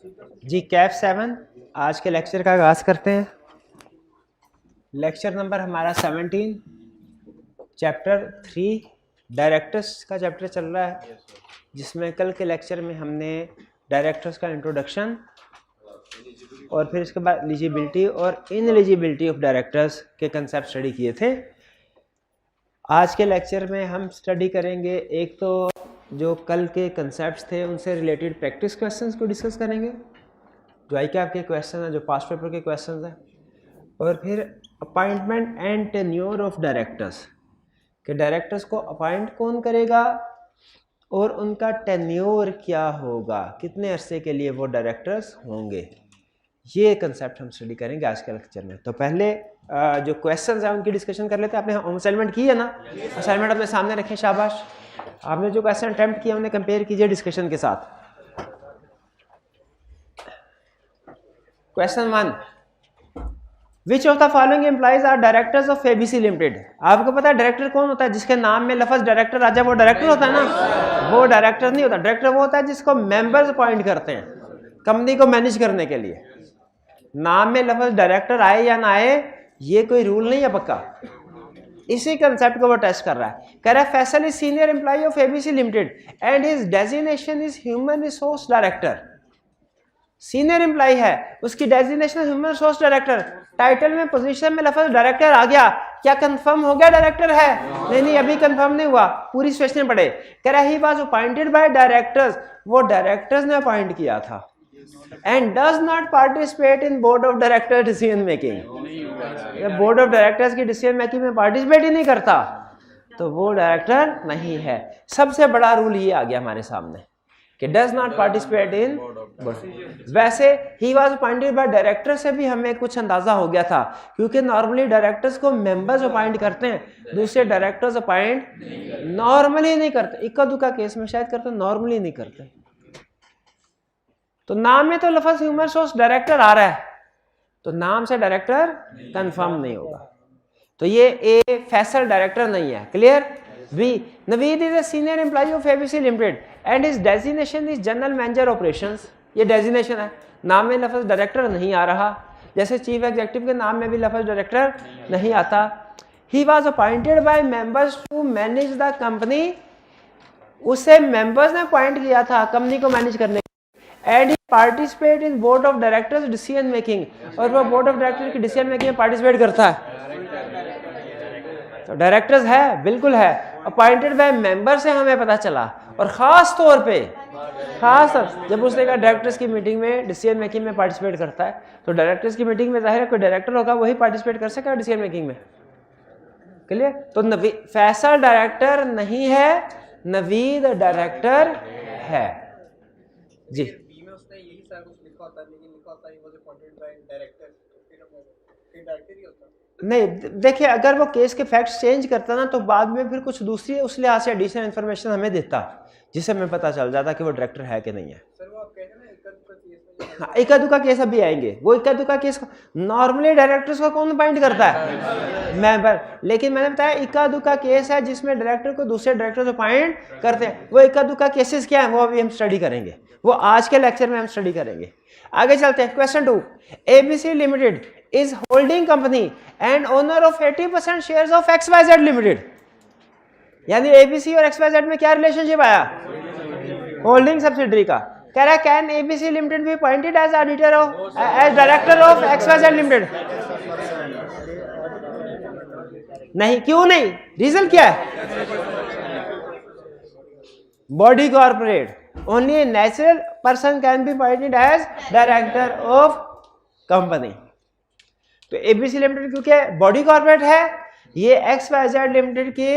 जी कैफ 7 आज के लेक्चर का आगाज़ करते हैं। लेक्चर नंबर हमारा 17, चैप्टर 3 डायरेक्टर्स का चैप्टर चल रहा है, जिसमें कल के लेक्चर में हमने डायरेक्टर्स का इंट्रोडक्शन और फिर इसके बाद एलिजिबिलिटी और इनएलिजिबिलिटी ऑफ डायरेक्टर्स के कंसेप्ट स्टडी किए थे। आज के लेक्चर में हम स्टडी करेंगे एक तो जो कल के कंसेप्ट्स थे उनसे रिलेटेड प्रैक्टिस क्वेश्चंस को डिस्कस करेंगे, जो आई कैप के क्वेश्चन है, जो पास्ट पेपर के क्वेश्चंस हैं, और फिर appointment and tenure of directors कि डायरेक्टर्स को अपॉइंट कौन करेगा और उनका टेन्योर क्या होगा, कितने अरसे के लिए वो डायरेक्टर्स होंगे। ये कंसेप्ट हम स्टडी करेंगे आज के लेक्चर में। तो पहले जो क्वेश्चंस हैं उनकी डिस्कशन कर लेते हैं। आपने होम असाइनमेंट की है ना? असाइनमेंट अपने सामने रखें, शाबाश। आपने जो क्वेश्चन अटेम्प्ट किया उन्हें कंपेयर कीजिए डिस्कशन के साथ। Question 1, which of the following employees are directors of ABC limited. आपको पता है डायरेक्टर कौन होता है? जिसके नाम में लफ्ज डायरेक्टर आ जाए वो डायरेक्टर होता है ना? वो डायरेक्टर नहीं होता। डायरेक्टर वो होता है जिसको मेंबर्स अपॉइंट करते हैं कंपनी को मैनेज करने के लिए। नाम में लफ्ज डायरेक्टर आए या ना आए ये कोई रूल नहीं है पक्का। इसी कंसेप्ट को वो टेस्ट कर रहा है। कह रहा है Faisal is senior employee of ABC limited and his designation is human resource director. Senior employee है, उसकी designation human resource director. Title में पोजीशन में लफ्ज डायरेक्टर आ गया, क्या कंफर्म हो गया डायरेक्टर है? नहीं अभी कंफर्म नहीं हुआ, पूरी सिचुएशन पढ़े। कह रहा है ही वाज अपॉइंटेड बाय डायरेक्टर्स, वो डायरेक्टर्स ने अपॉइंट किया था। And does not participate in board of director decision making. Board of directors की डिसीजन मेकिंग में पार्टिसिपेट ही नहीं करता तो वो डायरेक्टर नहीं है। सबसे बड़ा रूल ये आ गया हमारे सामने कि does not participate in board. वैसे ही वाज अपॉइंटेड बाय डायरेक्टर से भी हमें कुछ अंदाजा हो गया था, क्योंकि नॉर्मली डायरेक्टर्स को मेंबर्स अपॉइंट करते हैं, दूसरे डायरेक्टर्स अपॉइंट नॉर्मली नहीं करते। इक्का दुक्का केस में शायद करते, नॉर्मली नहीं करते। तो नाम में तो लफ्ज ह्यूमन रिसोर्स डायरेक्टर आ रहा है तो नाम से डायरेक्टर कंफर्म नहीं होगा। तो ये ए फैसल डायरेक्टर नहीं है। Clear? B Naveed is a senior employee of ABC limited and his designation is general manager operations. ये डेजिग्नेशन है, नाम में लफ्ज डायरेक्टर नहीं आ रहा। जैसे चीफ एग्जीक्यूटिव के नाम में भी लफ्ज डायरेक्टर नहीं आता। He was appointed by members to manage the company. उसे मेंबर्स ने अपॉइंट किया था कंपनी को मैनेज करने। And he participate in board of directors decision making, और वो बोर्ड ऑफ डायरेक्टर की डिसीजन मेकिंग में पार्टिसिपेट करता है। तो डायरेक्टर्स है, बिल्कुल है। अपॉइंटेड बाय मेंबर से हमें पता चला, और खास तौर पे जब उसने कहा डायरेक्टर्स की मीटिंग में डिसीजन मेकिंग में पार्टिसिपेट करता है, तो डायरेक्टर्स की मीटिंग में जाहिर है कोई डायरेक्टर होगा वही पार्टिसिपेट कर सकेगा डिसीजन मेकिंग में। क्लियर? तो फैसल डायरेक्टर नहीं है, नवीद डायरेक्टर है जी। नहीं देखिए, अगर वो केस के फैक्ट्स चेंज करता ना तो बाद में फिर कुछ दूसरी उस लिहाज से एडिशनल इन्फॉर्मेशन हमें देता, जिससे हमें पता चल जाता कि वो डायरेक्टर है कि नहीं है। इक्का दुक्का केस अभी आएंगे। वो इक्का दुक्का केस नॉर्मली डायरेक्टर्स को कौन अपॉइंट करता है? मेंबर। लेकिन मैंने बताया इक्का दुक्का केस है जिसमें डायरेक्टर को दूसरे डायरेक्टर्स अपॉइंट करते हैं। वो इक्का दुक्का केसेस क्या है वो अभी हम स्टडी करेंगे, वो आज के लेक्चर में हम स्टडी करेंगे। आगे चलते हैं। Question 2, ABC limited is holding company and owner of 80% shares of XYZ Limited। यानी ABC और XYZ में क्या रिलेशनशिप आया? होल्डिंग सब्सिडरी का। कह रहा है can ABC Limited be appointed as auditor of as director of XYZ Limited? नहीं, क्यों नहीं? रीजन क्या है? Body corporate. Only a natural person can be appointed as director of company। तो एबीसी लिमिटेड क्योंकि बॉडी कॉर्पोरेट है, ये XYZ limited के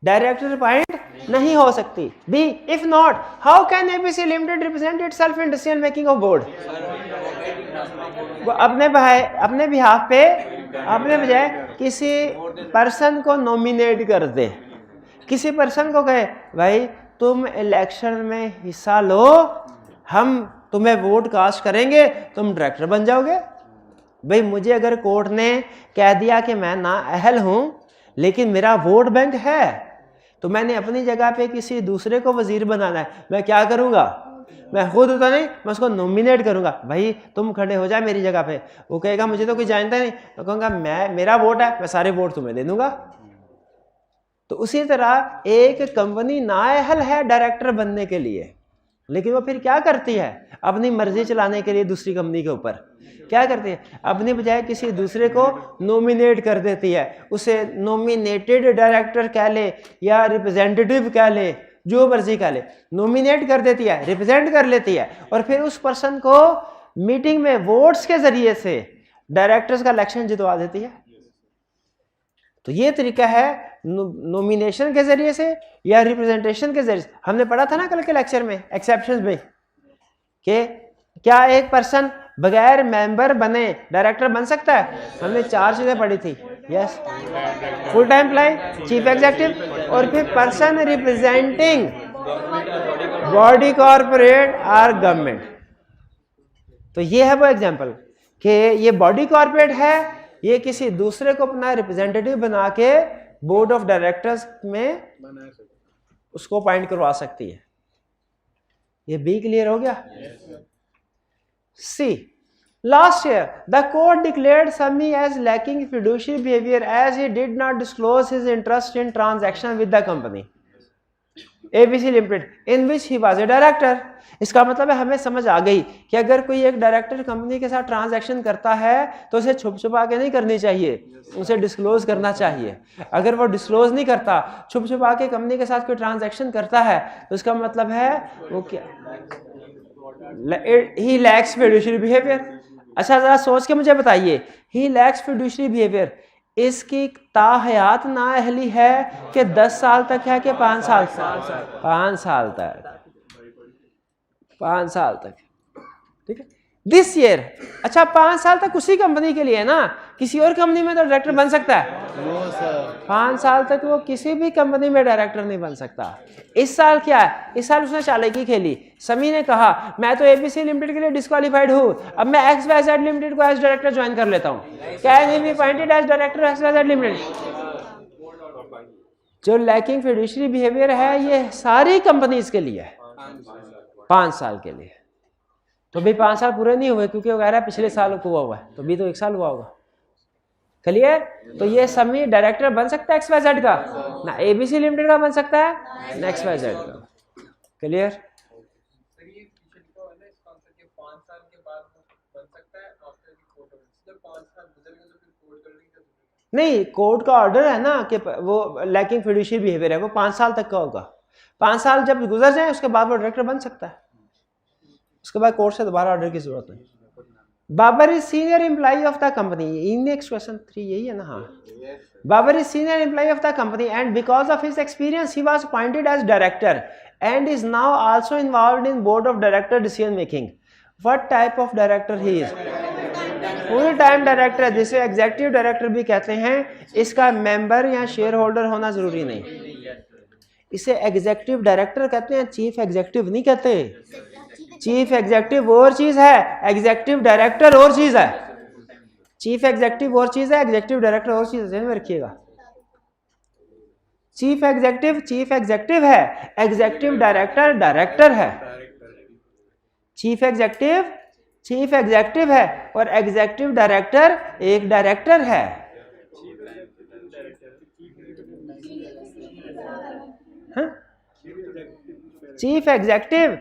डायरेक्टर अपॉइंट नहीं हो सकती। B if not how can ABC limited represent itself in decision making of board. वो अपने बिहाफ पे अपने बजाय किसी पर्सन को नॉमिनेट कर दे, किसी पर्सन को कहे भाई तुम इलेक्शन में हिस्सा लो, हम तुम्हें वोट कास्ट करेंगे, तुम डायरेक्टर बन जाओगे। भाई मुझे अगर कोर्ट ने कह दिया कि मैं ना अहल हूं लेकिन मेरा वोट बैंक है, तो मैंने अपनी जगह पे किसी दूसरे को वजीर बनाना है, मैं क्या करूंगा? मैं खुद होता नहीं, मैं उसको नॉमिनेट करूंगा, भाई तुम खड़े हो जाए मेरी जगह पे। वो कहेगा मुझे तो कोई जानता नहीं, तो कहूँगा मेरा वोट है, मैं सारे वोट तुम्हें दे दूंगा। तो उसी तरह एक कंपनी नाअहल है डायरेक्टर बनने के लिए, लेकिन वो फिर क्या करती है, अपनी मर्जी चलाने के लिए दूसरी कंपनी के ऊपर क्या करती है, अपनी बजाय किसी दूसरे को नॉमिनेट कर देती है। उसे नॉमिनेटेड डायरेक्टर कह ले या रिप्रेजेंटेटिव कह ले, जो मर्जी कह ले, नॉमिनेट कर देती है, रिप्रेजेंट कर लेती है, और फिर उस पर्सन को मीटिंग में वोट्स के जरिए से डायरेक्टर्स का इलेक्शन जितवा देती है। तो ये तरीका है नॉमिनेशन के जरिए से या रिप्रेजेंटेशन के जरिए से। हमने पढ़ा था ना कल के लेक्चर में एक्सेप्शंस में कि क्या एक पर्सन बगैर मेंबर बने डायरेक्टर बन सकता है। हमने 4 चीजें पढ़ी थी, yes, full time employee, chief executive, और फिर पर्सन रिप्रेजेंटिंग बॉडी कॉर्पोरेट और गवर्नमेंट। तो ये है वो एग्जांपल कि ये बॉडी कॉर्पोरेट है, ये किसी दूसरे को अपना रिप्रेजेंटेटिव बना के बोर्ड ऑफ डायरेक्टर्स में उसको अपॉइंट करवा सकती है। ये बी क्लियर हो गया। सी, last year the court declared Sami as lacking fiduciary behavior as he did not disclose his interest in transaction with the company ABC Limited in which he was a director। इसका मतलब है हमें समझ आ गई कि अगर कोई एक डायरेक्टर कंपनी के साथ ट्रांजैक्शन करता है तो उसे छुप छुपा के नहीं करनी चाहिए, उसे डिस्क्लोज करना चाहिए। अगर वो डिस्क्लोज नहीं करता, छुप छुपा के कंपनी के साथ कोई ट्रांजैक्शन करता है, तो इसका मतलब है वो क्या, ही लैक्स फिड्यूशियरी बिहेवियर। अच्छा जरा सोच के मुझे बताइए, ही लैक्स फिड्यूशियरी बिहेवियर, इसकी ताहयात नाअहली है कि 10 साल तक है कि 5 साल? 5 साल तक, 5 साल तक, ठीक है। दिस ईयर, अच्छा 5 साल तक उसी कंपनी के लिए है ना, किसी और कंपनी में तो डायरेक्टर बन सकता है? 5 साल तक वो किसी भी कंपनी में डायरेक्टर नहीं बन सकता। इस साल क्या है, इस साल उसने चालाकी खेली। समी ने कहा मैं तो एबीसी लिमिटेड के लिए डिस्क्वालीफाइड हूं, अब मैं XYZ लिमिटेड को एज डायरेक्टर ज्वाइन कर लेता हूं। Can he be appointed as director XYZ limited? जो लैकिंग फिड्यूशियरी बिहेवियर है ये सारी कंपनीज के लिए है, 5 साल के लिए। तो भी 5 साल पूरे नहीं हुए क्योंकि वो कह रहा है पिछले साल हुआ हुआ है, तो भी तो 1 साल हुआ होगा। क्लियर? तो ये समी डायरेक्टर बन सकता है XYZ का ना, एबीसी लिमिटेड का बन सकता है ना XYZ का। क्लियर? नहीं, कोर्ट का ऑर्डर है ना कि वो लैकिंग फिड्यूशियरी बिहेवियर है, वो 5 साल तक का होगा। 5 साल जब गुजर जाए उसके बाद वो डायरेक्टर बन सकता है, उसके बाद कोर्ट से दोबारा ऑर्डर की जरूरत नहीं। Babar is senior employee of the company, next question 3 यही है ना? हाँ, Babar is senior employee of the company and because of his experience he was appointed as director and is now also involved in board of director decision making. What type of director he is? Full time director, जिसे executive director भी कहते हैं। इसका member या share holder होना जरूरी नहीं, इसे एग्जीक्यूटिव डायरेक्टर कहते हैं, चीफ एग्जीक्यूटिव नहीं कहते। चीफ एग्जीक्यूटिव और चीज है, एग्जीक्यूटिव डायरेक्टर और चीज है। चीफ एग्जीक्यूटिव और चीज है, एग्जीक्यूटिव डायरेक्टर और चीज है, ध्यान में रखिएगा। चीफ एग्जीक्यूटिव है, एग्जीक्यूटिव डायरेक्टर डायरेक्टर है। चीफ एग्जीक्यूटिव है और एग्जीक्यूटिव डायरेक्टर एक डायरेक्टर है। चीफ एग्जीक्यूटिव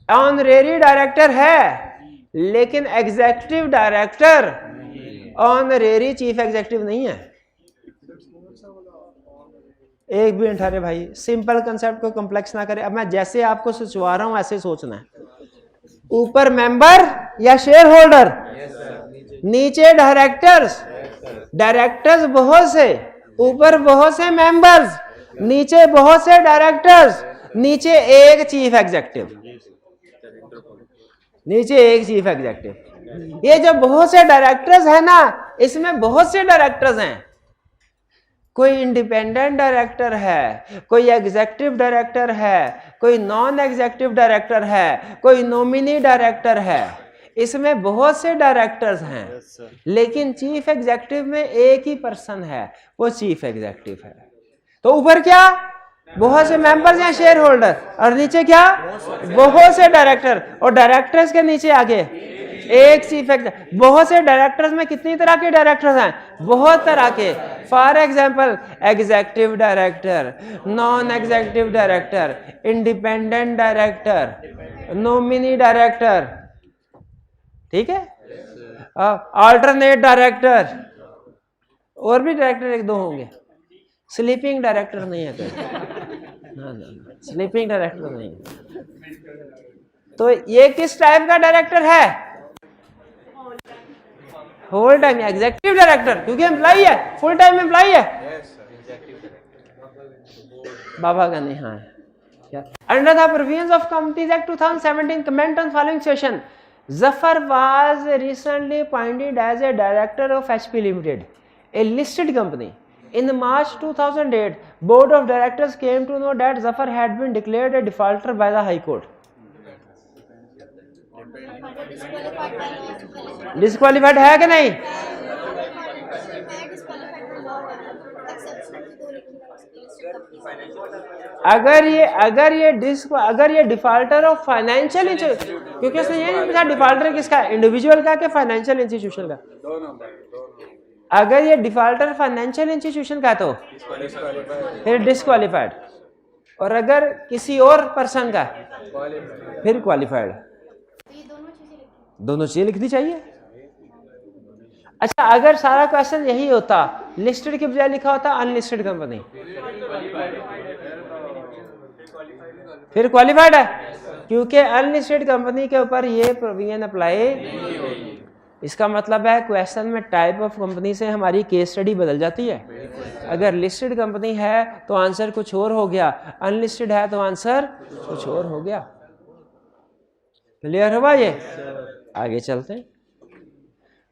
ऑनरेरी डायरेक्टर है, लेकिन executive director honorary chief executive नहीं है। एक भी अठारे भाई, सिंपल कंसेप्ट को कॉम्प्लेक्स ना करें। अब मैं जैसे आपको सोचवा रहा हूं ऐसे सोचना है। ऊपर मेंबर या शेयर होल्डर, नीचे डायरेक्टर्स, डायरेक्टर्स बहुत से, ऊपर बहुत से मेंबर्स, नीचे बहुत से डायरेक्टर्स, नीचे एक चीफ एग्जीक्यूटिव, नीचे एक चीफ एग्जीक्यूटिव। ये जो बहुत से डायरेक्टर्स है ना, इसमें बहुत से डायरेक्टर्स हैं। कोई इंडिपेंडेंट डायरेक्टर है, कोई एग्जीक्यूटिव डायरेक्टर है, कोई नॉन एग्जीक्यूटिव डायरेक्टर है, कोई नॉमिनी डायरेक्टर है। इसमें बहुत से डायरेक्टर्स हैं, लेकिन चीफ एग्जीक्यूटिव में एक ही पर्सन है, वो चीफ एग्जीक्यूटिव है। तो ऊपर क्या, बहुत से मेंबर्स या शेयर होल्डर, और नीचे क्या, बहुत से डायरेक्टर, और डायरेक्टर्स के नीचे आगे एक चीफ एग्जीक्यूटिव। बहुत से डायरेक्टर्स में कितनी तरह के डायरेक्टर्स हैं, बहुत तरह के। For example executive director, non executive director, independent director, nominee director, ठीक है, अल्टरनेट डायरेक्टर, और भी डायरेक्टर एक दो होंगे। स्लीपिंग डायरेक्टर नहीं है कोई, ना स्लीपिंग डायरेक्टर नहीं है। तो ये किस टाइप का डायरेक्टर है, होल टाइम एग्जीक्यूटिव डायरेक्टर, क्योंकि एम्प्लॉई है, फुल टाइम एम्प्लॉई है। बाबा का नहीं, हाँ क्या, under the provisions of companies act 2017 comment on following session, Zafar was recently appointed as a director of HP limited, a listed company. In March 2008, board of directors came to know that Zafar had been declared a defaulter by the High Court. Disqualified है कि नहीं? अगर ये defaulter of financial institution, क्योंकि उसने ये नहीं पूछा डिफॉल्टर किसका, इंडिविजुअल का कि फाइनेंशियल इंस्टीट्यूशन का। अगर ये डिफॉल्टर फाइनेंशियल इंस्टीट्यूशन का तो फिर डिस्क्वालिफाइड, और अगर किसी और पर्सन का फिर क्वालिफाइड। दोनों चीजें लिखनी चाहिए। अच्छा, अगर सारा क्वेश्चन यही होता, लिस्टेड के बजाय लिखा होता अनलिस्टेड कंपनी, फिर क्वालिफाइड है, क्योंकि अनलिस्टेड कंपनी के ऊपर ये प्रोविजन अप्लाई। इसका मतलब है क्वेश्चन में टाइप ऑफ कंपनी से हमारी केस स्टडी बदल जाती है। अगर लिस्टेड कंपनी है तो आंसर कुछ और हो गया, अनलिस्टेड है तो आंसर कुछ और हो गया। क्लियर हुआ ये? आगे चलते हैं।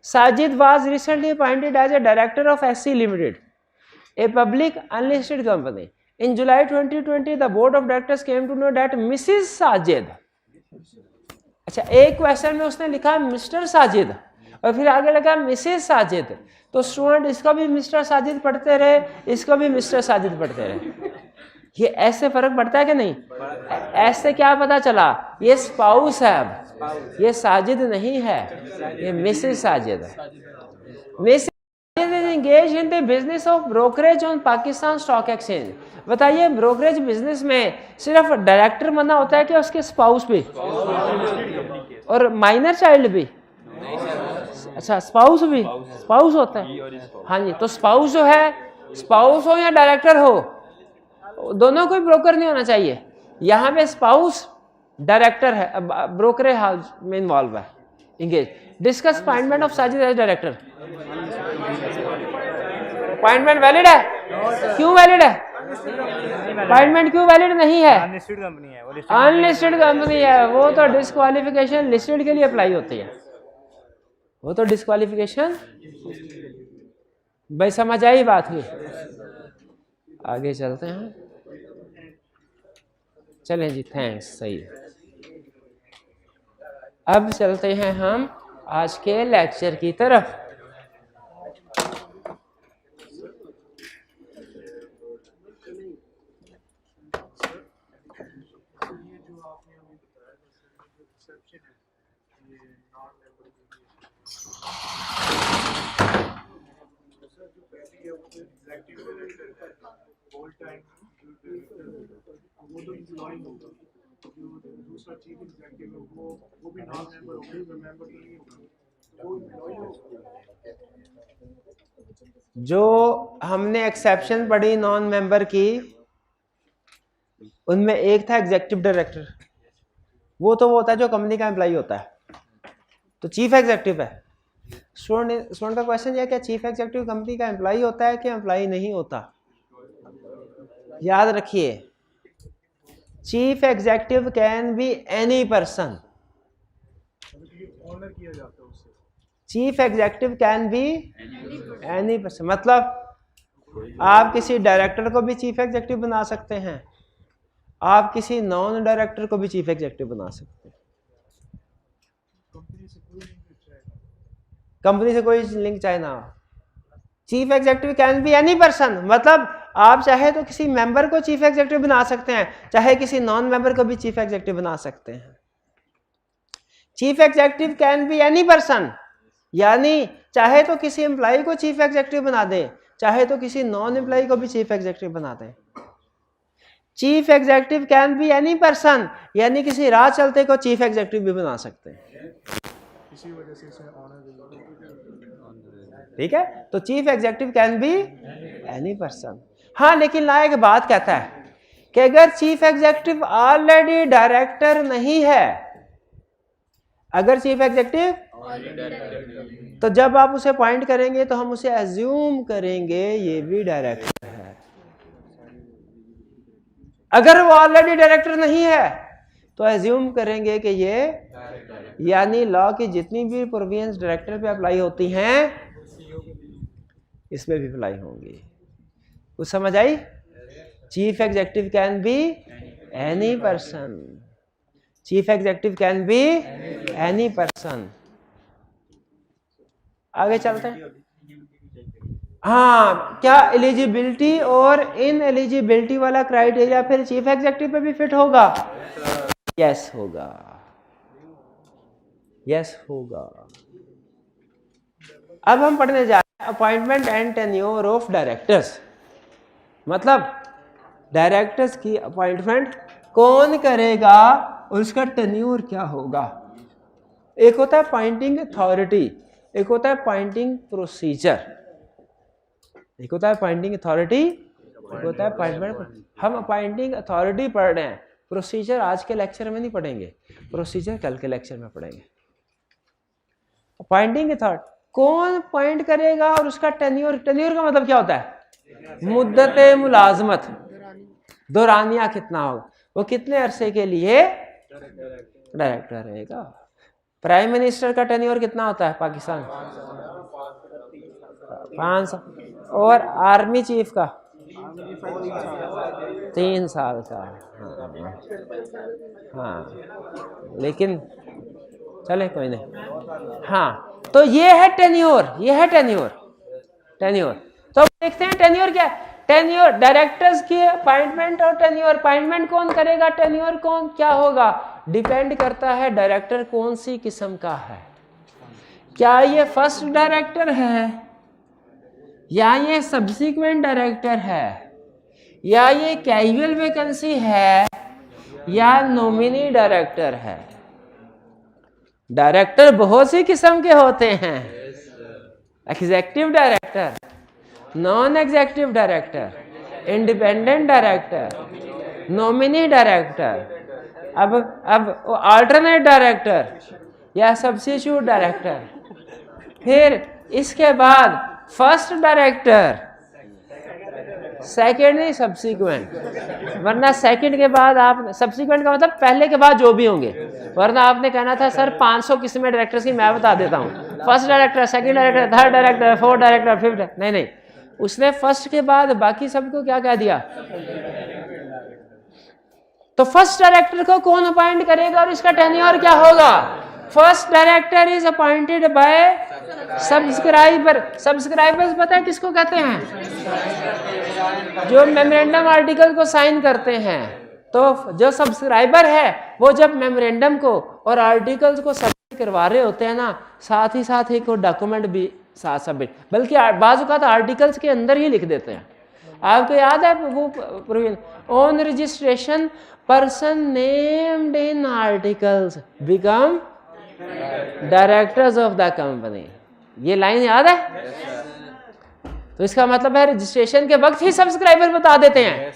Sajid was recently appointed as a director of SC limited, a public unlisted company. In July 2020 the board of directors came to know that Mrs Sajid, अच्छा एक क्वेश्चन में उसने लिखा मिस्टर साजिद और फिर आगे लगा मिसेस साजिद, तो स्टूडेंट इसका भी मिस्टर साजिद पढ़ते रहे, इसका भी मिस्टर साजिद पढ़ते रहे। ये ऐसे फर्क पड़ता है कि नहीं? ऐसे क्या पता चला, ये स्पाउस है, अब ये साजिद नहीं है, ये मिसेस साजिद है। Mrs engaged in the business of brokerage on Pakistan stock exchange. बताइए ब्रोकरेज बिजनेस में सिर्फ डायरेक्टर बना होता है कि उसके स्पाउस भी और माइनर चाइल्ड भी? अच्छा स्पाउस भी, स्पाउस होता है, हाँ जी। तो स्पाउस जो है, स्पाउस हो या डायरेक्टर हो, दोनों कोई ब्रोकर नहीं होना चाहिए। यहाँ पे स्पाउस डायरेक्टर है, ब्रोकरेज हाउस में इन्वॉल्व है, engage. Discuss appointment of Sajid as director. Appointment valid है? क्यों वैलिड है? अपॉइंटमेंट क्यों वैलिड नहीं है? अनलिस्टेड कंपनी है, अनलिस्टेड कंपनी है, वो तो डिस्क्वालिफिकेशन लिस्टेड के लिए अप्लाई होती है, वो तो डिस्क्वालिफिकेशन। भाई समझ आई बात हुई? आगे चलते हैं, चलें जी, थैंक्स, सही। अब चलते हैं हम आज के लेक्चर की तरफ। जो हमने एक्सेप्शन पढ़ी नॉन मेंबर की, उनमें एक था एग्जीक्यूटिव डायरेक्टर, वो तो वो होता है जो कंपनी का एम्प्लॉय होता है, तो चीफ एग्जीक्यूटिव है। स्टूडेंट का क्वेश्चन ये है, क्या चीफ एग्जीक्यूटिव कंपनी का एम्प्लॉय होता है कि एम्प्लॉय नहीं होता? याद रखिए, chief executive can be any person, chief executive can be any person. मतलब आप किसी डायरेक्टर को भी चीफ एग्जीक्यूटिव बना सकते हैं, आप किसी नॉन डायरेक्टर को भी चीफ एग्जीक्यूटिव बना सकते हैं। कंपनी से कोई लिंक चाहे ना हो, chief executive can be any person, मतलब आप चाहे तो किसी मेंबर को चीफ एग्जीक्यूटिव बना सकते हैं, चाहे किसी नॉन मेंबर को भी चीफ एग्जीक्यूटिव बना सकते हैं। Chief executive can be any person, यानी चाहे तो किसी एम्प्लॉय को चीफ एग्जीक्यूटिव बना दें, चाहे तो किसी नॉन एम्प्लॉय को भी चीफ एग्जीक्यूटिव बना दें। Chief executive can be any person, यानी किसी राह चलते को चीफ एग्जीक्यूटिव भी बना सकते हैं। इसी वजह से इसे ऑनर, ठीक है, तो chief executive can be any person. हाँ, लेकिन ना एक बात कहता है कि अगर चीफ एग्जीक्यूटिव ऑलरेडी डायरेक्टर नहीं है, अगर चीफ एग्जीक्यूटिव, तो जब आप उसे अपॉइंट करेंगे तो हम उसे एज्यूम करेंगे ये भी डायरेक्टर है। अगर वो ऑलरेडी डायरेक्टर नहीं है तो एज्यूम करेंगे कि ये, यानी लॉ की जितनी भी प्रोविजंस डायरेक्टर पे अप्लाई होती हैं इसमें भी अप्लाई होंगी। कुछ समझ आई? Chief executive can be any person, chief executive can be any person. आगे चलते हैं। हाँ, क्या एलिजिबिलिटी और इन एलिजिबिलिटी वाला क्राइटेरिया फिर चीफ एग्जीक्यूटिव पे भी फिट होगा? यस होगा, यस होगा। अब हम पढ़ने जा रहे हैं appointment and tenure of directors, मतलब डायरेक्टर्स की अपॉइंटमेंट कौन करेगा और उसका टेन्योर क्या होगा। एक होता है अपॉइंटिंग अथॉरिटी, एक होता है अपॉइंटिंग प्रोसीजर, एक होता है अपॉइंटिंग अथॉरिटी, एक होता है अपॉइंटमेंट। हम अपॉइंटिंग अथॉरिटी पढ़ रहे हैं, प्रोसीजर आज के लेक्चर में नहीं पढ़ेंगे, प्रोसीजर कल के लेक्चर में पढ़ेंगे। अपॉइंटिंग अथॉरिटी कौन अपॉइंट करेगा और उसका टेन्योर, टेन्योर का मतलब क्या होता है? मुद्दत मुलाजमत, दौरानिया कितना होगा, वो कितने अरसे के लिए डायरेक्टर रहेगा। प्राइम मिनिस्टर का टेन्योर कितना होता है पाकिस्तान? 5 साल। और आर्मी चीफ का 3 साल का। हाँ, लेकिन चले कोई नहीं। हाँ, तो ये है टेन्योर, ये है टेन्योर, टेन्योर। तो देखते हैं टेन्योर क्या है। टेन्योर डायरेक्टर्स की अपॉइंटमेंट और टेन्योर, अपॉइंटमेंट कौन करेगा, टेन्योर कौन क्या होगा, डिपेंड करता है डायरेक्टर कौन सी किस्म का है। क्या ये फर्स्ट डायरेक्टर है, या ये सब्सिक्वेंट डायरेक्टर है, या ये कैजुअल वैकेंसी है, या नॉमिनी डायरेक्टर है। डायरेक्टर बहुत सी किस्म के होते हैं, executive director, non executive director, independent director, nominee director, अब अल्टरनेट डायरेक्टर या सब्स्टिट्यूट डायरेक्टर। फिर इसके बाद फर्स्ट डायरेक्टर, सेकंड नहीं सब्सिक्वेंट, वरना सेकंड के बाद आप, सब्सिक्वेंट का मतलब पहले के बाद जो भी होंगे, वरना आपने कहना था सर 500 किस्में डायरेक्टर्स की मैं बता देता हूँ, first director, second director, third director, fourth director, fifth. नहीं नहीं, उसने फर्स्ट के बाद बाकी सबको क्या कह दिया। तो फर्स्ट डायरेक्टर को कौन अपॉइंट करेगा और इसका टेन्योर क्या होगा। First director is appointed by subscriber. Subscribers पता है किसको कहते हैं, जो मेमोरेंडम आर्टिकल को साइन करते हैं। तो जो सब्सक्राइबर है वो जब मेमोरेंडम को और आर्टिकल्स को सबमिट करवा रहे होते हैं ना, साथ ही साथ एक डॉक्यूमेंट भी साथ सबमिट, बल्कि बाज़ औक़ात आर्टिकल्स के अंदर ही लिख देते हैं। आपको याद है वो on registration person named in articles become directors of the company, ये लाइन याद है। तो इसका मतलब है रजिस्ट्रेशन के वक्त ही सब्सक्राइबर बता देते हैं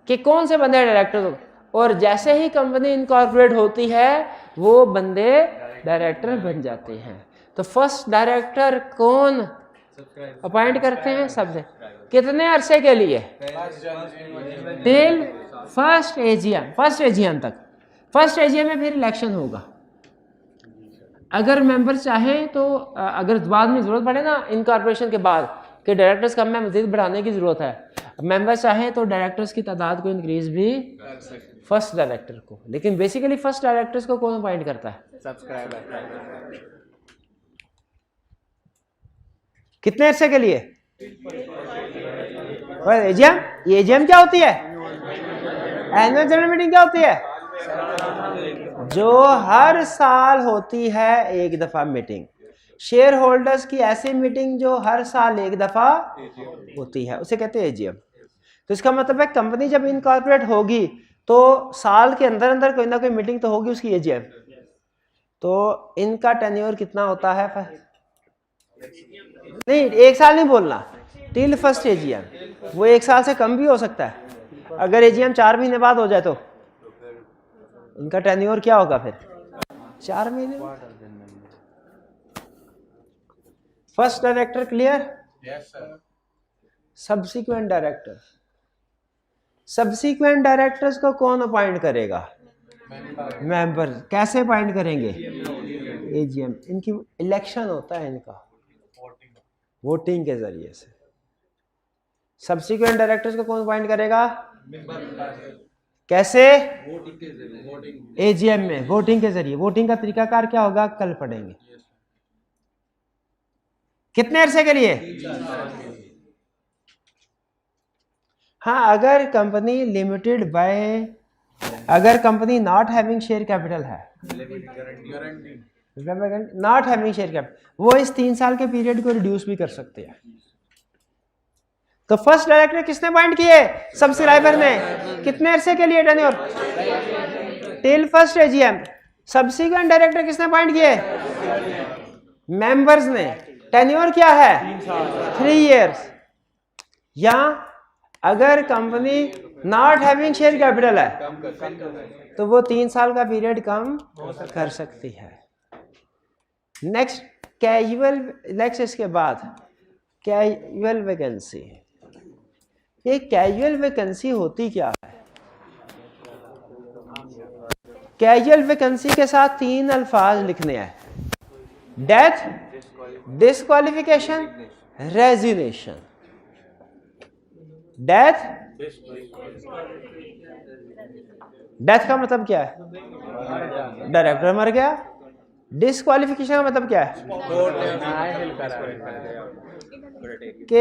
कि कौन से बंदे डायरेक्टर हो, और जैसे ही कंपनी इनकॉर्पोरेट होती है वो बंदे डायरेक्टर बन जाते हैं। तो फर्स्ट डायरेक्टर कौन अपॉइंट करते हैं, सबसे कितने अरसे के लिए, till first AGM, first AGM तक। फर्स्ट एजीएम में फिर इलेक्शन होगा। अगर मेंबर चाहें तो अगर बाद में ज़रूरत पड़े ना इनकॉर्पोरेशन के बाद कि डायरेक्टर्स कम में मज़ीद बढ़ाने की ज़रूरत है, मेंबर चाहें तो डायरेक्टर्स की तादाद को इंक्रीज भी फर्स्ट डायरेक्टर को, लेकिन बेसिकली फर्स्ट डायरेक्टर्स को कौन अपॉइंट करता है, सब्सक्राइबर। कितने अरसे के लिए, और एजीएम, एजीएम क्या होती है? एनुअल जनरल मीटिंग क्या होती है? जो हर साल होती है एक दफा मीटिंग। शेयर होल्डर्स की ऐसी मीटिंग जो हर साल एक दफा होती है उसे कहते हैं एजीएम। तो इसका मतलब है कंपनी जब इनकॉर्पोरेट होगी तो साल के अंदर अंदर कोई ना कोई मीटिंग तो होगी उसकी एजीएम। तो इनका टेन्योर कितना होता है? नहीं, एक साल नहीं बोलना, टिल फर्स्ट एजीएम। वो एक साल से कम भी हो सकता है। अगर एजीएम 4 महीने बाद हो जाए तो इनका टेन्योर क्या होगा फिर? 4 महीने। First director clear? Subsequent director, subsequent directors को कौन अपॉइंट करेगा? मेंबर। कैसे अपॉइंट करेंगे? एजीएम। इनकी इलेक्शन होता है, इनका वोटिंग के जरिए से। सब्सिक्वेंट डायरेक्टर्स को कौन अपॉइंट करेगा? कैसे? एजीएम में वोटिंग के जरिए। वोटिंग का तरीकाकार क्या होगा कल पढ़ेंगे। कितने अरसे के लिए? हाँ, अगर कंपनी लिमिटेड बाय, अगर company not having share capital है, नॉट हैविंग शेयर कैपिटल, वो इस 3 साल के पीरियड को रिड्यूस भी कर सकते हैं। तो फर्स्ट डायरेक्टर किसने अपॉइंट किए? सब्सक्राइबर ने। कितने अरसे के लिए tenure? Till first AGM. Subsequent director किसने अपॉइंट किए? मेंबर्स ने। टेन्योर क्या है? 3 इयर्स। या अगर company not having share capital है तो वो 3 साल का पीरियड कम कर सकती है। नेक्स्ट कैजुअल, नेक्स्ट इसके बाद कैजुअल वैकेंसी। ये कैजुअल वैकेंसी होती क्या है? कैजुअल वैकेंसी के साथ 3 अल्फाज लिखने हैं: death, disqualification, resignation. Death, death का मतलब क्या है? डायरेक्टर मर गया। डिस्क्वालिफिकेशन का मतलब क्या है? कि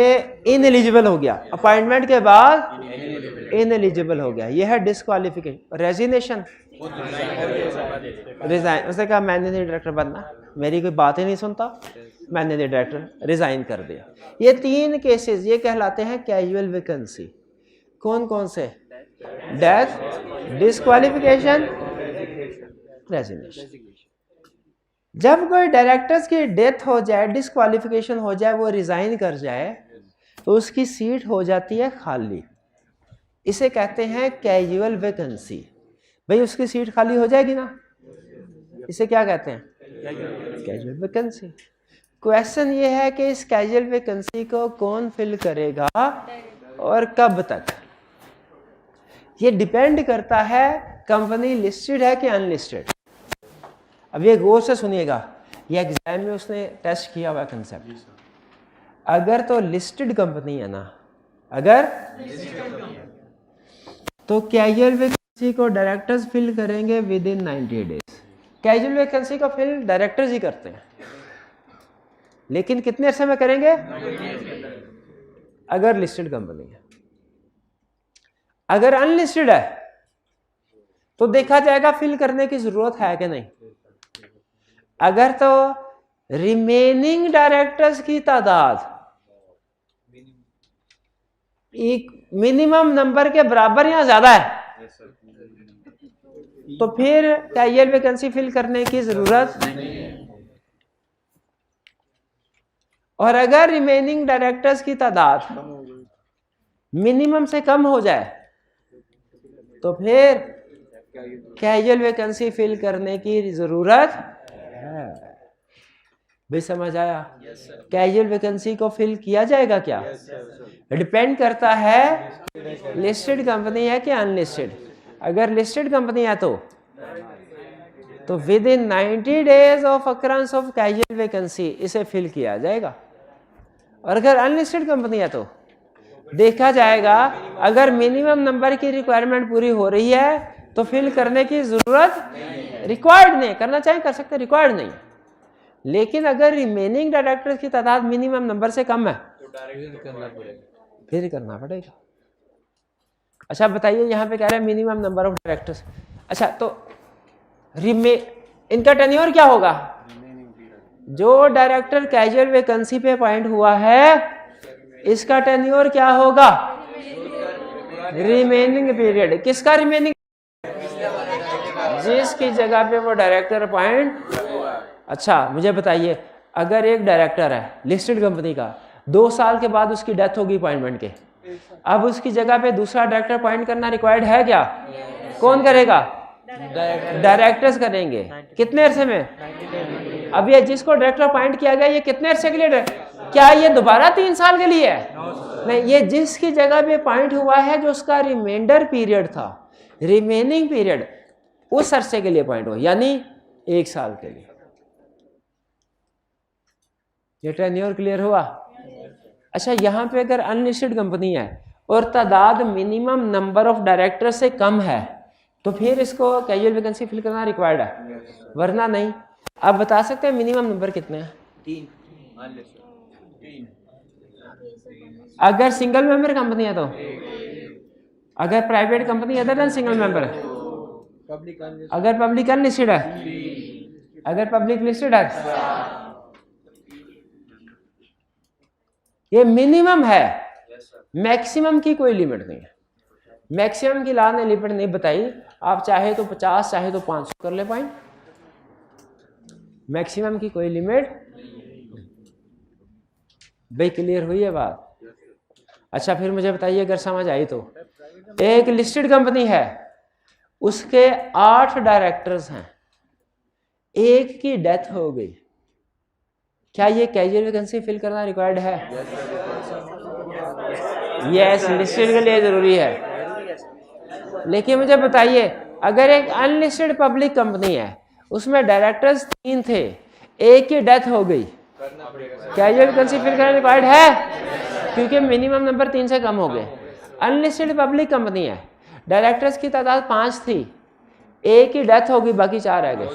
इनएलिजिबल हो गया, अपॉइंटमेंट के बाद इनएलिजिबल हो गया, यह है डिस्क्वालिफिकेशन। रेजिग्नेशन, रिजाइन, उसने कहा मैंने नहीं डायरेक्टर बनना, मेरी कोई बात ही नहीं सुनता, मैंने नहीं डायरेक्टर रिजाइन कर दिया। ये 3 केसेस ये कहलाते हैं कैजुअल वैकेंसी। कौन कौन से? Death, disqualification, resignation. जब कोई डायरेक्टर्स की डेथ हो जाए, डिस्क्वालिफिकेशन हो जाए, वो रिजाइन कर जाए तो उसकी सीट हो जाती है खाली। इसे कहते हैं कैजुअल वैकेंसी। भाई उसकी सीट खाली हो जाएगी ना, इसे क्या कहते हैं? Casual vacancy. क्वेश्चन ये है कि इस कैजुअल वैकेंसी को कौन फिल करेगा और कब तक? ये डिपेंड करता है कंपनी लिस्टेड है कि अनलिस्टेड। अब ये गौर से सुनिएगा, ये एग्जाम में उसने टेस्ट किया हुआ कंसेप्ट। अगर तो लिस्टेड कंपनी है ना, अगर तो कैजुअल वैकेंसी को डायरेक्टर्स फिल करेंगे with in 90 days. Casual vacancy को फिल डायरेक्टर्स ही करते हैं, लेकिन कितने अरसे में करेंगे? अगर लिस्टेड कंपनी है। अगर अनलिस्टेड है तो देखा जाएगा फिल करने की जरूरत है कि नहीं। अगर तो रिमेनिंग डायरेक्टर्स की तादाद एक मिनिमम नंबर के बराबर या ज्यादा है तो फिर कैजुअल वैकेंसी फिल करने की जरूरत नहीं। और अगर रिमेनिंग डायरेक्टर्स की तादाद मिनिमम से कम हो जाए तो फिर कैजुअल वैकेंसी फिल करने की जरूरत है। भी समझ आया? कैजुअल वैकेंसी को फिल किया जाएगा क्या? डिपेंड करता है लिस्टेड कंपनी है कि अनलिस्टेड। अगर लिस्टेड कंपनी है तो with in 90 days of occurrence of casual vacancy इसे फिल किया जाएगा। और अगर अनलिस्टेड कंपनी है तो देखा जाएगा, अगर मिनिमम नंबर की रिक्वायरमेंट पूरी हो रही है तो फिल करने की जरूरत रिक्वायर्ड नहीं, करना चाहिए कर सकते, रिक्वायर्ड नहीं। लेकिन अगर रिमेनिंग डायरेक्टर्स की तादाद मिनिमम नंबर से कम है फिर करना पड़ेगा। अच्छा बताइए, यहाँ पे कह रहे हैं मिनिमम नंबर ऑफ डायरेक्टर्स। अच्छा तो इनका टेन्योर क्या होगा? जो डायरेक्टर कैजुअल वैकेंसी पे अपॉइंट हुआ है इसका टेन्योर क्या होगा? Remaining period. किसका रिमेनिंग? जिसकी जगह पे वो डायरेक्टर अपॉइंट। अच्छा मुझे बताइए, अगर एक डायरेक्टर है लिस्टेड कंपनी का, 2 साल के बाद उसकी डेथ होगी अपॉइंटमेंट के, अब उसकी जगह पे दूसरा डायरेक्टर अपॉइंट करना रिक्वायर्ड है क्या? कौन करेगा? डायरेक्टर्स करेंगे। कितने अरसे में? अब ये जिसको डायरेक्टर अपॉइंट किया गया ये कितने अरसे के लिए? क्या ये दोबारा 3 साल के लिए है? नहीं, ये जिसकी जगह पे अपॉइंट हुआ है जो उसका रिमाइंडर पीरियड था, रिमेनिंग पीरियड, उस अरसे के लिए अपॉइंट हुआ, यानी 1 साल के लिए। ये टेन्योर क्लियर हुआ? अच्छा यहाँ पे अगर अनलिस्टेड कंपनी है और तादाद मिनिमम नंबर ऑफ डायरेक्टर से कम है तो फिर इसको कैजुअल वैकेंसी फिल करना रिक्वायर्ड है, वरना नहीं। आप बता सकते हैं मिनिमम नंबर कितने हैं? 3। अगर सिंगल मेंबर कंपनी है तो, अगर private company other than single member है, अगर पब्लिक अनलिस्टेड है, अगर पब्लिक लिस्टेड है, ये मिनिमम है, मैक्सिमम की कोई लिमिट नहीं है। मैक्सिमम की ला ने लिमिट नहीं बताई, आप चाहे तो 50 चाहे तो 500 कर ले पॉइंट, मैक्सिमम की कोई लिमिट। भाई क्लियर हुई है बात? अच्छा फिर मुझे बताइए, अगर समझ आई तो, एक लिस्टेड कंपनी है उसके 8 डायरेक्टर्स हैं, एक की डेथ हो गई, क्या ये कैजुअल वैकेंसी फिल करना रिक्वायर्ड है? यस, लिस्टेड के लिए जरूरी है। लेकिन मुझे बताइए, अगर एक अनलिस्टेड पब्लिक कंपनी है उसमें डायरेक्टर्स 3 थे, एक की डेथ हो गई, कैजुअल वैकेंसी फिल करना रिक्वायर्ड है? क्योंकि मिनिमम नंबर 3 से कम हो गए। अनलिस्टेड पब्लिक कंपनी है, डायरेक्टर्स की तादाद 5 थी, एक की डेथ हो गई, बाकी 4 रह गए।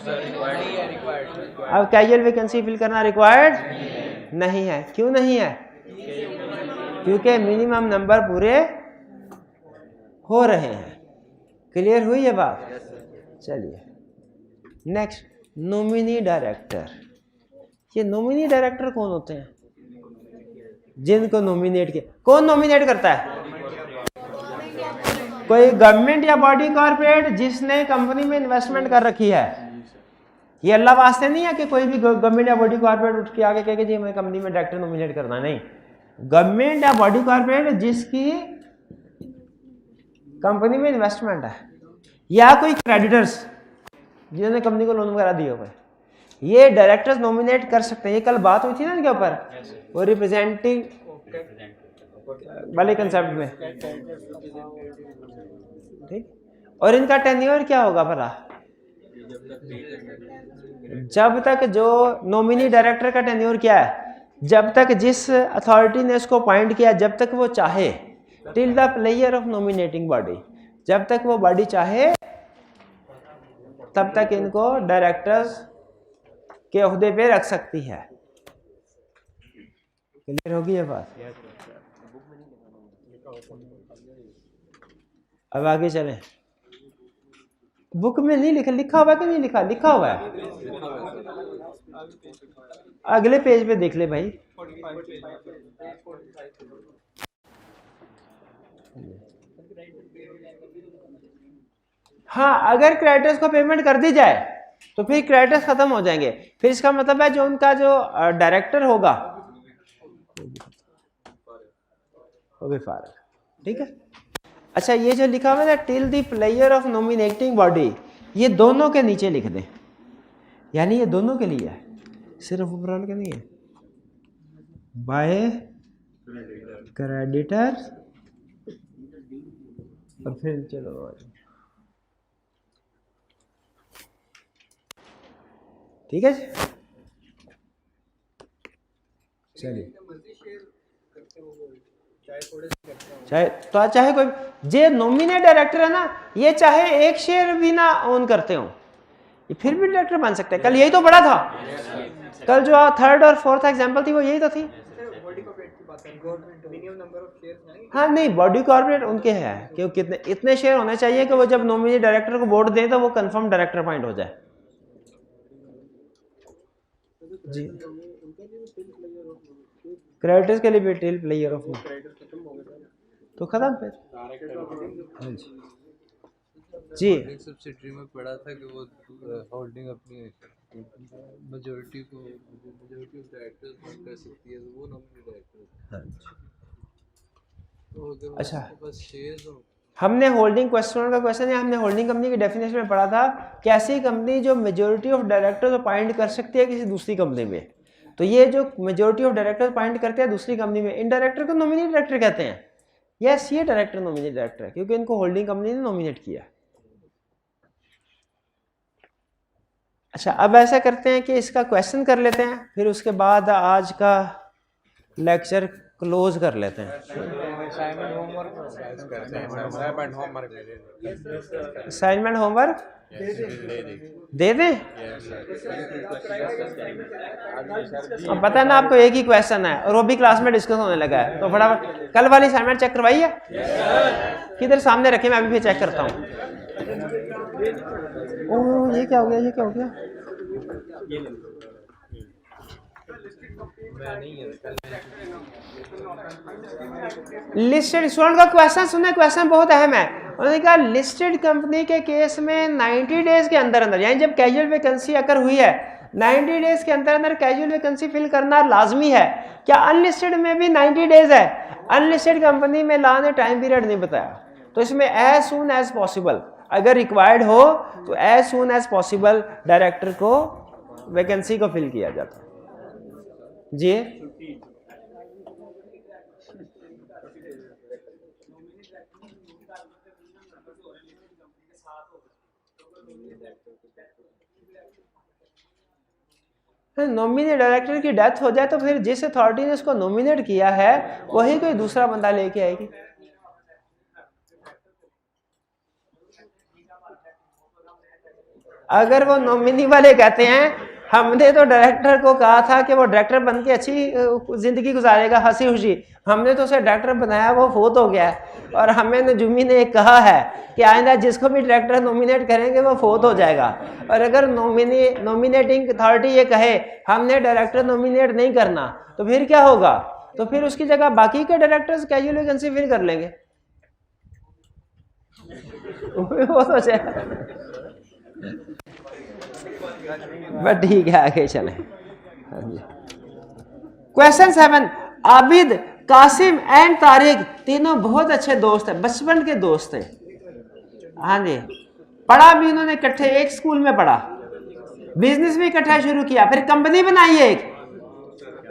अब कैजुअल वैकेंसी फिल करना रिक्वायर्ड नहीं है। क्यों नहीं है? क्योंकि मिनिमम नंबर पूरे हो रहे हैं। क्लियर हुई है बात? चलिए नेक्स्ट, नॉमिनी डायरेक्टर। ये नॉमिनी डायरेक्टर कौन होते हैं? जिनको नॉमिनेट किया। कौन नॉमिनेट करता है? कोई गवर्नमेंट या बॉडी कॉर्पोरेट जिसने कंपनी में इन्वेस्टमेंट कर रखी है। ये अल्लाह वास्ते नहीं है कि कोई भी गवर्नमेंट या बॉडी कॉर्पोरेट उठ के आगे कहे कि जी हमें कंपनी में डायरेक्टर नॉमिनेट करना, नहीं। गवर्नमेंट या बॉडी कॉर्पोरेट जिसकी कंपनी में इन्वेस्टमेंट है, या कोई क्रेडिटर्स जिन्होंने कंपनी को लोन वगैरह दिए हुए, ये डायरेक्टर्स नॉमिनेट कर सकते हैं। ये कल बात हुई थी ना इनके ऊपर, वो रिप्रेजेंटिंग वाले कंसेप्ट में, ठीक। और इनका टेन्योर क्या होगा भला? जब तक, जो नॉमिनी डायरेक्टर का टेन्योर क्या है? जब तक जिस अथॉरिटी ने इसको अपॉइंट किया, जब तक वो चाहे, till the player of nominating body, जब तक वो बॉडी चाहे तब तक इनको डायरेक्टर्स के ओहदे पे रख सकती है। क्लियर होगी ये बात? अब आगे चलें। बुक में नहीं लिखा, लिखा हुआ कि नहीं लिखा? लिखा हुआ है, अगले पेज पे देख ले भाई। हाँ, अगर क्रेडिटर्स को पेमेंट कर दी जाए तो फिर क्रेडिटर्स खत्म हो जाएंगे। फिर इसका मतलब है जो उनका जो डायरेक्टर होगा वो भी फारग, ठीक है। अच्छा, ये जो लिखा हुआ है ना, till the player of nominating body, ये दोनों के नीचे लिख दें, यानी ये दोनों के लिए है, सिर्फ ऊपर के नहीं है। बाय क्रेडिटर, और फिर चलो ठीक है जी, चलिए। चाहे कोई जे नॉमिनेट डायरेक्टर है ना, ये चाहे एक शेयर भी ना ओन करते हो, ये फिर भी डायरेक्टर बन सकते हैं। कल यही तो बड़ा था, कल जो 3rd और 4th एग्जांपल थी वो यही तो थी। हाँ नहीं, बॉडी कॉर्पोरेट उनके हैं कि कितने इतने शेयर होने चाहिए कि वो जब नॉमिनी डायरेक्टर को वोट दें तो वो कंफर्म डायरेक्टर अपॉइंट हो जाए। जी, क्रेडिटर्स के लिए भी टेल प्लेयर ऑफ तो खत्म फिर। हाँ जी जी, सब्सिडी में पढ़ा था कि वो होल्डिंग अपनी मेजॉरिटी ऑफ डायरेक्टर्स कर सकती है, तो वो नॉमिनी डायरेक्टर। तो अगर अच्छा, बस शेयर्स हो, हमने होल्डिंग क्वेश्चन का क्वेश्चन है, हमने होल्डिंग कंपनी की डेफिनेशन में पढ़ा था कि ऐसी कंपनी जो मेजॉरिटी ऑफ डायरेक्टर्स अपॉइंट कर सकती है किसी दूसरी कंपनी में। तो ये जो मेजॉरिटी ऑफ डायरेक्टर्स अपॉइंट करते हैं दूसरी कंपनी में, इन डायरेक्टर को नॉमिनी डायरेक्टर कहते हैं। यस, ये डायरेक्टर नॉमिनी डायरेक्टर है क्योंकि इनको होल्डिंग कंपनी ने नॉमिनेट किया। अच्छा, अब ऐसा करते हैं कि इसका क्वेश्चन कर लेते हैं, फिर उसके बाद आज का लेक्चर क्लोज कर लेते हैं। असाइनमेंट होमवर्क दे दें? अब पता है ना आपको, एक ही क्वेश्चन है और वो भी क्लास में डिस्कस होने लगा है, तो फटाफट कल वाली असाइनमेंट चेक करवाइए। किधर सामने रखे, मैं अभी भी चेक करता हूँ। ओह, ये क्या हो गया, ये क्या हो गया? लिस्टेड स्टूडेंट का क्वेश्चन सुने, क्वेश्चन बहुत अहम है। उन्होंने कहा लिस्टेड कंपनी के केस में 90 डेज के अंदर अंदर, यानी जब कैजुअल वैकेंसी अगर हुई है 90 डेज के अंदर अंदर कैजुअल वैकेंसी फिल करना लाजमी है। क्या अनलिस्टेड में भी 90 डेज है? अनलिस्टेड कंपनी में लॉ ने टाइम पीरियड नहीं बताया, तो इसमें एज सून एज पॉसिबल अगर रिक्वायर्ड हो तो as soon as possible director को वैकेंसी को फिल किया जाता है। जी, नॉमिनेट डायरेक्टर की डेथ हो जाए तो फिर जिस अथॉरिटी ने उसको नॉमिनेट किया है वही कोई दूसरा बंदा लेके आएगी। अगर वो नॉमिनी वाले कहते हैं हमने तो डायरेक्टर को कहा था कि वो डायरेक्टर बन के अच्छी जिंदगी गुजारेगा हंसी खुशी, हमने तो उसे डायरेक्टर बनाया, वो फोत हो गया और हमें नजूमी ने कहा है कि आइंदा जिसको भी डायरेक्टर नॉमिनेट करेंगे वो फोत हो जाएगा। और अगर नॉमिनेटिंग अथॉरिटी ये कहे हमने डायरेक्टर नॉमिनेट नहीं करना तो फिर क्या होगा? तो फिर उसकी जगह बाकी के डायरेक्टर्स कैजुअल वैकेंसी फिल कर लेंगे। वो सोचे बट ठीक है, आगे चले। क्वेश्चन 7, आबिद, कासिम एंड तारिक तीनों बहुत अच्छे दोस्त हैं, बचपन के दोस्त थे। हाँ जी, पढ़ा भी उन्होंने इकट्ठे, एक स्कूल में पढ़ा, बिजनेस भी इकट्ठा शुरू किया, फिर कंपनी बनाई एक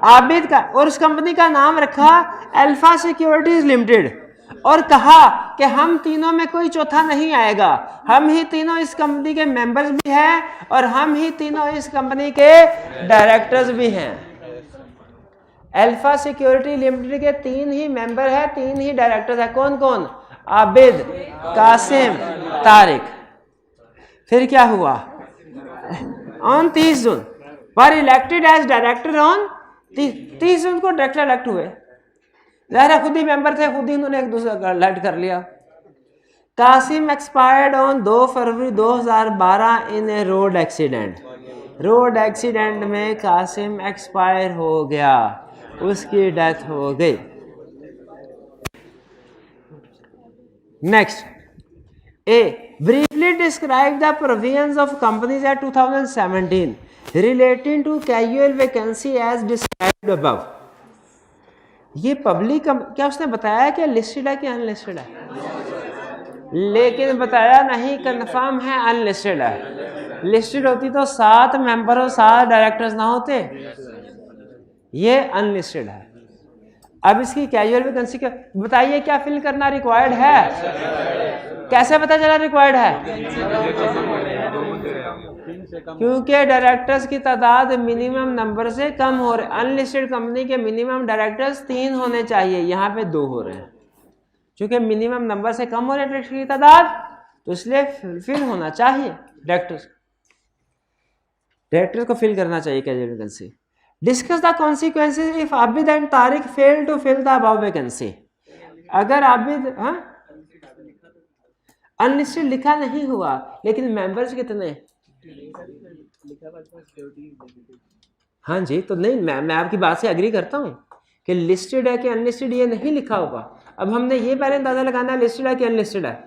आबिद का, और उस कंपनी का नाम रखा अल्फा सिक्योरिटीज लिमिटेड, और कहा कि हम तीनों में कोई चौथा नहीं आएगा, हम ही तीनों इस कंपनी के मेंबर्स भी हैं और हम ही तीनों इस कंपनी के डायरेक्टर्स भी हैं। अल्फा सिक्योरिटी लिमिटेड के 3 ही मेंबर है, 3 ही डायरेक्टर्स है। कौन कौन? आबिद, कासिम, तारिक। फिर क्या हुआ? ऑन 30 जून पर इलेक्टेड एज डायरेक्टर, ऑन 30 जून को डायरेक्टर इलेक्ट हुए। ज़ाहिर खुद ही मेंबर थे, खुद ही उन्होंने एक दूसरे का इलेक्ट कर लिया। Qasim expired on 2 February 2012 in a road accident. Road accident में कासिम एक्सपायर हो गया, उसकी डेथ हो गई। Next, a briefly describe the provisions of companies act 2017 relating to casual vacancy as described above. ये पब्लिक क्या उसने बताया कि लिस्टेड है कि अनलिस्टेड है? लेकिन बताया नहीं, कंफर्म है अनलिस्टेड है। लिस्टेड होती तो 7 मेंबर और 7 डायरेक्टर्स ना होते, ये अनलिस्टेड है। अब इसकी कैजुअल वैकेंसी क्या बताइए, क्या फिल करना रिक्वायर्ड है? कैसे पता चला रिक्वायर्ड है? क्योंकि डायरेक्टर्स की तादाद मिनिमम नंबर से कम हो रहे। अनलिस्टेड कंपनी के मिनिमम डायरेक्टर्स 3 होने चाहिए, यहाँ पे 2 हो रहे हैं। क्योंकि मिनिमम नंबर से कम हो रहे डायरेक्टर की तादाद, तो इसलिए फिल होना चाहिए। डायरेक्टर्स को फिल करना चाहिए casual vacancy. Discuss the consequences if Abid and Tariq fail to fill the above vacancy. अगर आबिद अनलिस्टेड लिखा नहीं हुआ लेकिन मेंबर्स कितने, हाँ जी, तो नहीं मैं आपकी बात से एग्री करता हूँ कि लिस्टेड है कि अनलिस्टेड ये नहीं लिखा होगा। अब हमने ये पहले अंदाजा लगाना है लिस्टेड है कि अनलिस्टेड है।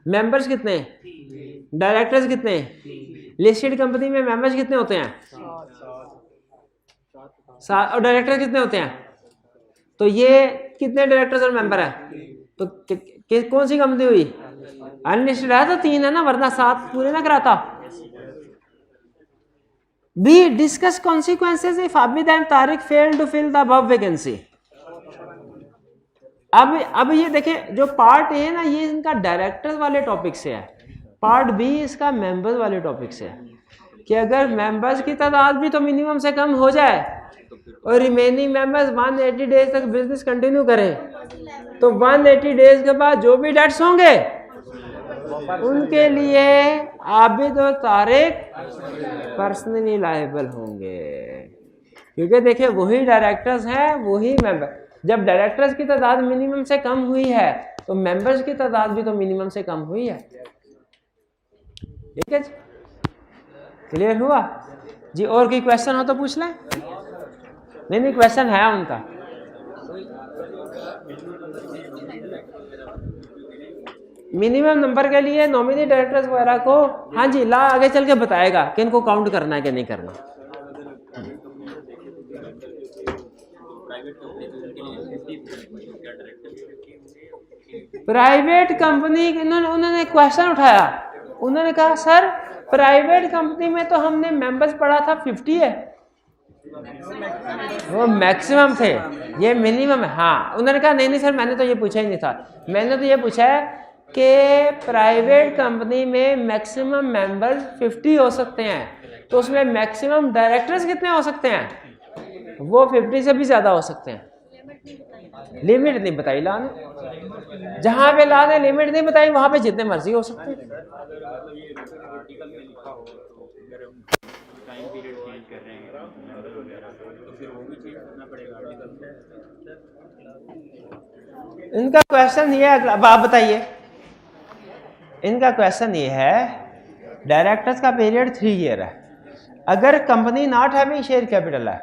मेंबर्स कितने हैं, डायरेक्टर्स कितने हैं, लिस्टेड कंपनी में मेंबर्स कितने होते हैं, 7, और डायरेक्टर कितने होते हैं, तो ये कितने डायरेक्टर्स और मेंबर है, तो कौन सी कंपनी हुई, अनलिस्टेड है तो 3 है ना, वरना 7 पूरे ना कराता। B discuss consequences if Abid and Tariq fail to fill the above vacancy. अब ये देखें, जो पार्ट ए है ना ये इनका डायरेक्टर वाले टॉपिक से है, पार्ट बी इसका मेंबर्स वाले टॉपिक से है कि अगर मेंबर्स की तादाद भी तो मिनिमम से कम हो जाए और रिमेनिंग मेंबर्स 180 डेज तक बिजनेस कंटिन्यू करें, तो 180 डेज के बाद जो भी डेट्स होंगे उनके लिए आबिद और तारिक पर्सनली लायबल होंगे, क्योंकि देखिए वही डायरेक्टर्स हैं वही मेंबर। जब डायरेक्टर्स की तादाद मिनिमम से कम हुई है तो मेंबर्स की तादाद भी तो मिनिमम से कम हुई है। ठीक है जी, क्लियर हुआ जी। और कोई क्वेश्चन हो तो पूछ लें। नहीं क्वेश्चन है उनका। मिनिमम नंबर के लिए नॉमिनी डायरेक्टर्स वगैरह को, हाँ जी, ला आगे चल के बताएगा कि इनको काउंट करना है कि नहीं करना। प्राइवेट कंपनी उन्होंने क्वेश्चन उठाया, उन्होंने कहा सर प्राइवेट कंपनी में तो हमने मेंबर्स पढ़ा था 50 है, वो मैक्सिमम थे, ये मिनिमम है। हाँ, उन्होंने कहा नहीं सर मैंने तो ये पूछा ही नहीं था, मैंने तो ये पूछा है कि प्राइवेट कंपनी में मैक्सिमम मेंबर्स 50 हो सकते हैं, तो उसमें मैक्सिमम डायरेक्टर्स कितने हो सकते हैं, वो 50 से भी ज़्यादा हो सकते हैं। लिमिट नहीं बताई ला ने, जहाँ पे ला ने लिमिट नहीं बताई वहाँ पे जितने मर्जी हो सकते हैं। इनका क्वेश्चन ये है, अब आप बताइए, इनका क्वेश्चन ये है डायरेक्टर्स का पीरियड 3 ईयर है, अगर company not having share capital है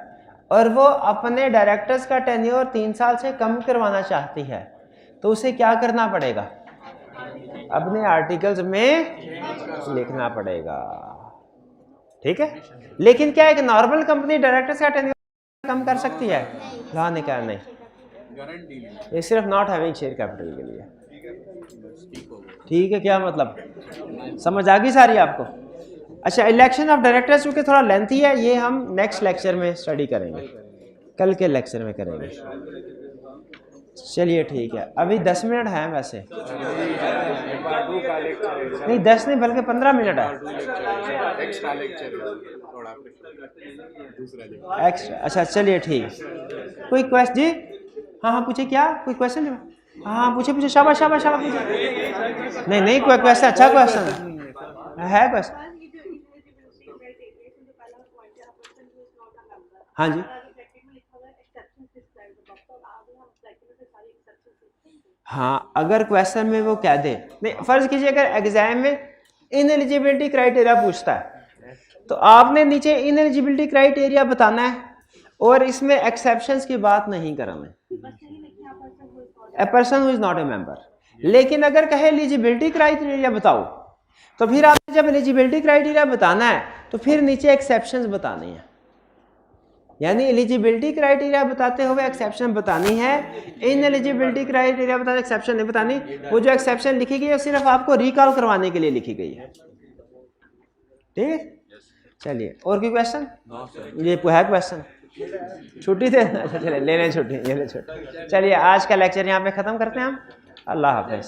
और वो अपने डायरेक्टर्स का टेन्योर 3 साल से कम करवाना चाहती है तो उसे क्या करना पड़ेगा, अपने आर्टिकल्स में लिखना पड़ेगा। ठीक है, लेकिन क्या एक नॉर्मल कंपनी डायरेक्टर्स का टेन्योर कम कर सकती है, ला ने कहा नहीं, ये सिर्फ नॉट हैविंग शेयर कैपिटल के लिए। ठीक है, क्या मतलब समझ आ गई सारी आपको। अच्छा, इलेक्शन ऑफ डायरेक्टर्स चूँकि थोड़ा लेंथी है, ये हम नेक्स्ट लेक्चर में स्टडी करेंगे, कल के लेक्चर में करेंगे। चलिए ठीक है, अभी 10 मिनट हैं वैसे, नहीं 10 नहीं बल्कि 15 मिनट है एक्स्ट्रा। अच्छा चलिए ठीक, कोई क्वेश्चन जी? हाँ पूछे, क्या कोई क्वेश्चन? हाँ पूछे, शाबाश शाबाश शाबाश पूछे। नहीं कोई क्वेश्चन, अच्छा क्वेश्चन है क्वेश्चन। हाँ जी, हाँ अगर क्वेश्चन में वो कह दे, नहीं फर्ज कीजिए अगर एग्जाम में इनएलिजिबिलिटी क्राइटेरिया पूछता है तो आपने नीचे इनएलिजिबिलिटी क्राइटेरिया बताना है और इसमें एक्सेप्शंस की बात नहीं करना है, a person who is not a member. लेकिन अगर कहे एलिजिबिलिटी क्राइटेरिया बताओ तो फिर आपने जब एलिजिबिलिटी क्राइटेरिया बताना है तो फिर नीचे एक्सेप्शंस बताने हैं, यानी एलिजिबिलिटी क्राइटेरिया बताते हुए एक्सेप्शन बतानी है, इनएलिजिबिलिटी क्राइटेरिया बताते एक्सेप्शन नहीं बतानी। वो जो एक्सेप्शन लिखी गई है सिर्फ आपको रिकॉल करवाने के लिए लिखी गई है। ठीक है, चलिए और कोई क्वेश्चन? ये है क्वेश्चन? छुट्टी थे? अच्छा चलिए ले लें छुट्टी, ले लें छुट्टी। चलिए आज का लेक्चर यहाँ पे ख़त्म करते हैं हम। अल्लाह हाफिज़।